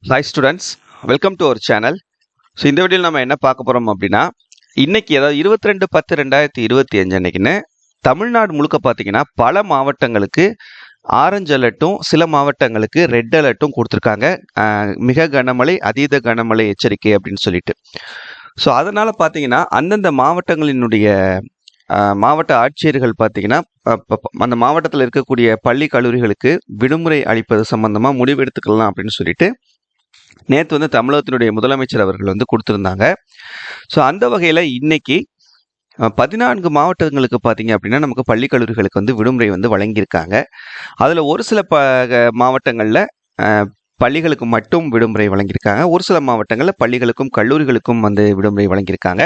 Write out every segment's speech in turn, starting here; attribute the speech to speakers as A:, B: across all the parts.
A: Hi students, welcome to our channel. So இந்த வீடியோவில் நம்ம என்ன பார்க்க போகிறோம் அப்படின்னா, இன்னைக்கு அதாவது 22/10/2025 அன்னைக்குன்னு தமிழ்நாடு முழுக்க பார்த்தீங்கன்னா பல மாவட்டங்களுக்கு ஆரஞ்சு அலர்ட்டும் சில மாவட்டங்களுக்கு ரெட் அலர்ட்டும் கொடுத்துருக்காங்க. மிக கனமழை, அதீத கனமழை எச்சரிக்கை அப்படின்னு சொல்லிட்டு. ஸோ அதனால் பார்த்தீங்கன்னா அந்தந்த மாவட்டங்களினுடைய மாவட்ட ஆட்சியர்கள் பார்த்தீங்கன்னா அந்த மாவட்டத்தில் இருக்கக்கூடிய பள்ளி கல்லூரிகளுக்கு விடுமுறை அளிப்பது சம்பந்தமாக முடிவு எடுத்துக்கலாம் அப்படின்னு சொல்லிட்டு நேற்று தமிழகத்தினுடைய முதலமைச்சர் அவர்கள் கொடுத்துருந்தாங்க. ஸோ அந்த வகையில் இன்னைக்கு 14 மாவட்டங்களுக்கு பார்த்தீங்க அப்படின்னா நமக்கு பள்ளி கல்லூரிகளுக்கு விடுமுறை வழங்கியிருக்காங்க. அதில் ஒரு சில மாவட்டங்களில் பள்ளிகளுக்கு மட்டும் விடுமுறை வழங்கியிருக்காங்க. ஒரு சில மாவட்டங்களில் பள்ளிகளுக்கும் கல்லூரிகளுக்கும் விடுமுறை வழங்கியிருக்காங்க.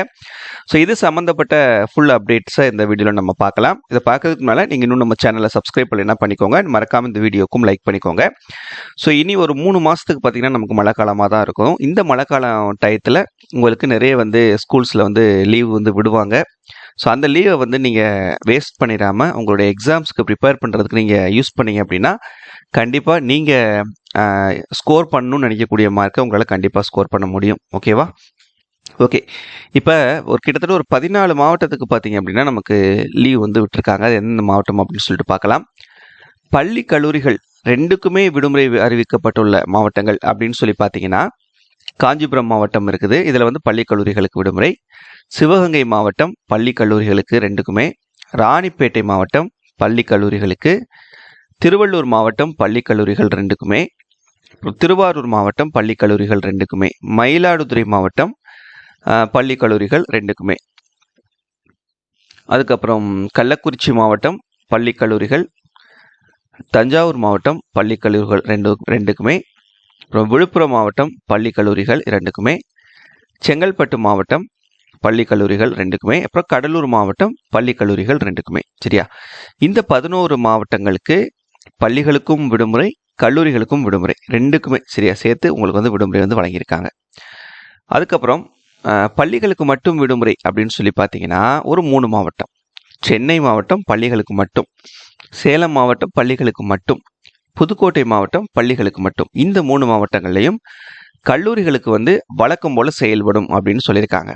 A: ஸோ இது சம்மந்தப்பட்ட ஃபுல் அப்டேட்ஸை இந்த வீடியோவில் நம்ம பார்க்கலாம். இதை பார்க்கறதுக்கு மேலே நீங்கள் இன்னும் நம்ம சேனலை சப்ஸ்கிரைப் பண்ணலைன்னா பண்ணிக்கோங்க. மறக்காமல் இந்த வீடியோக்கும் லைக் பண்ணிக்கோங்க. ஸோ இனி ஒரு 3 மாதத்துக்கு பார்த்தீங்கன்னா நமக்கு மழை காலமாக தான் இருக்கும். இந்த மழை காலம் டயத்தில் உங்களுக்கு நிறைய ஸ்கூல்ஸில் லீவ் விடுவாங்க. ஸோ அந்த லீவை நீங்கள் வேஸ்ட் பண்ணிடாமல் உங்களுடைய எக்ஸாம்ஸ்க்கு ப்ரிப்பேர் பண்ணுறதுக்கு நீங்கள் யூஸ் பண்ணீங்க அப்படின்னா கண்டிப்பாக நீங்கள் ஸ்கோர் பண்ணணும்னு நினைக்கக்கூடிய மார்க்கை உங்களால் கண்டிப்பாக ஸ்கோர் பண்ண முடியும். ஓகேவா? ஓகே, இப்போ கிட்டத்தட்ட ஒரு 14 மாவட்டத்துக்கு பார்த்தீங்க அப்படின்னா நமக்கு லீவ் விட்டுருக்காங்க. அது எந்தெந்த மாவட்டம் அப்படின்னு சொல்லிட்டு பார்க்கலாம். பள்ளி கல்லூரிகள் ரெண்டுக்குமே விடுமுறை அறிவிக்கப்பட்டுள்ள மாவட்டங்கள் அப்படின்னு சொல்லி பார்த்தீங்கன்னா காஞ்சிபுரம் மாவட்டம் இருக்குது. இதில் பள்ளி கல்லூரிகளுக்கு விடுமுறை. சிவகங்கை மாவட்டம் பள்ளி கல்லூரிகளுக்கு ரெண்டுக்குமே. ராணிப்பேட்டை மாவட்டம் பள்ளி கல்லூரிகளுக்கு. திருவள்ளூர் மாவட்டம் பள்ளி கல்லூரிகள் ரெண்டுக்குமே. திருவாரூர் மாவட்டம் பள்ளி கல்லூரிகள் ரெண்டுக்குமே. மயிலாடுதுறை மாவட்டம் பள்ளி கல்லூரிகள் ரெண்டுக்குமே. அதுக்கப்புறம் கள்ளக்குறிச்சி மாவட்டம் பள்ளி கல்லூரிகள். தஞ்சாவூர் மாவட்டம் பள்ளி கல்லூரிகள் ரெண்டுக்குமே. அப்புறம் விழுப்புரம் மாவட்டம் பள்ளி கல்லூரிகள் இரண்டுக்குமே. செங்கல்பட்டு மாவட்டம் பள்ளி கல்லூரிகள் ரெண்டுக்குமே. அப்புறம் கடலூர் மாவட்டம் பள்ளி கல்லூரிகள் ரெண்டுக்குமே. சரியா? இந்த 11 மாவட்டங்களுக்கு பள்ளிகளுக்கும் விடுமுறை, கல்லூரிகளுக்கும் விடுமுறை, ரெண்டுக்குமே சரியா சேர்த்து உங்களுக்கு விடுமுறை வழங்கியிருக்காங்க. அதுக்கப்புறம் பள்ளிகளுக்கு மட்டும் விடுமுறை அப்படின்னு சொல்லி பார்த்தீங்கன்னா ஒரு 3 மாவட்டம். சென்னை மாவட்டம் பள்ளிகளுக்கு மட்டும், சேலம் மாவட்டம் பள்ளிகளுக்கு மட்டும், புதுக்கோட்டை மாவட்டம் பள்ளிகளுக்கு மட்டும். இந்த 3 மாவட்டங்கள்லையும் கல்லூரிகளுக்கு வழக்கம் போல செயல்படும் அப்படின்னு சொல்லியிருக்காங்க.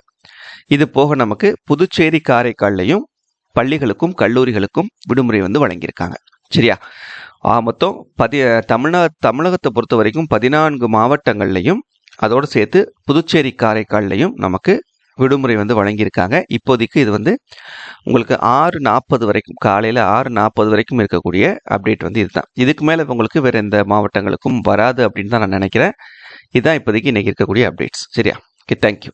A: இது போக நமக்கு புதுச்சேரி, காரைக்கால்லையும் பள்ளிகளுக்கும் கல்லூரிகளுக்கும் விடுமுறை வழங்கியிருக்காங்க. சரியா? மொத்தம் தமிழகத்தை பொறுத்த வரைக்கும் 14 மாவட்டங்கள்லையும் அதோடு சேர்த்து புதுச்சேரி, காரைக்கால்லையும் நமக்கு விடுமுறை வழங்கியிருக்காங்க. இப்போதைக்கு இது உங்களுக்கு 6:40 வரைக்கும், காலையில் 6:40 வரைக்கும் இருக்கக்கூடிய அப்டேட் இதுதான். இதுக்கு மேலே உங்களுக்கு வேறு எந்த மாவட்டங்களுக்கும் வராது அப்படின்னு தான் நான் நினைக்கிறேன். இதுதான் இப்போதைக்கு இன்றைக்கி இருக்கக்கூடிய அப்டேட்ஸ். சரியா? Okay, thank you.